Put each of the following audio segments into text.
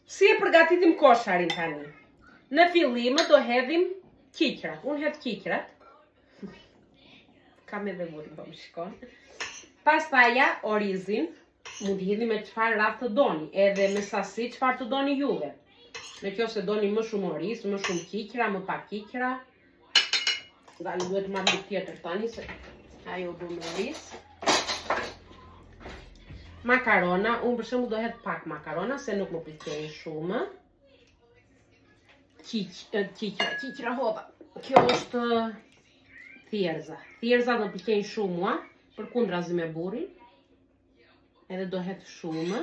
Si e përgatitim kosharin tani? Në fillim do hedhim kiqrat. Unë hedh kiqrat. Kam edhe burin, po më shikon. Pastaja orizin, mund t'i hedhni me çfarë radhë të doni, edhe me sasi çfarë të doni juve. Në kjo se doni më shumë oriz, më shumë kiqra, më pak kiqra. Gali duhet marrë një tjetër tani, se ajo du me oriz. Makarona, unë për shembull do hedh pak makarona, se nuk më pëlqejnë shumë. Kiqra hopa. Kjo është thjerza. Thjerza do pëlqejnë shumë mua, përkundrazi me burrin. Edhe do hedh shumë.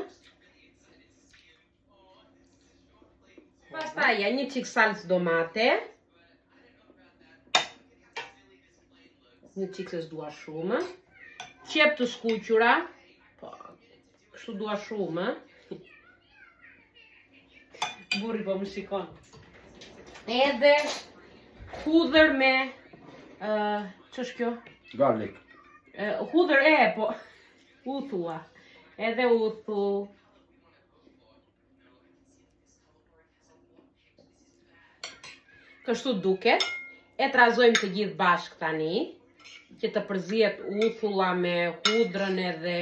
Pastaj një çik salcë domate. Një çik se s'dua shumë. Qep të skuqura. Po, kështu dua shumë. Burri po më shikon. Edhe hudhër me ç'është kjo? Garlic. Hudhër po. Uthua. Edhe uthu. Kështu duket. E trazojmë të gjithë bashkë tani. Që të përzihet uthulla me hudrën edhe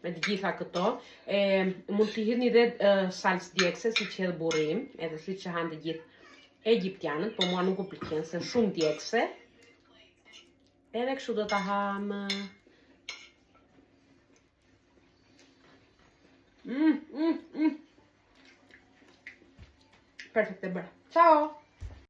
me të gjitha këto. Mund t'i hidhni edhe salcë djegse, si që hedh burri im, edhe si që hanë të gjithë egjiptianët, po mua nuk më pëlqen se shumë djegse. Edhe kështu do ta ham. Perfekt e bërë. Ciao!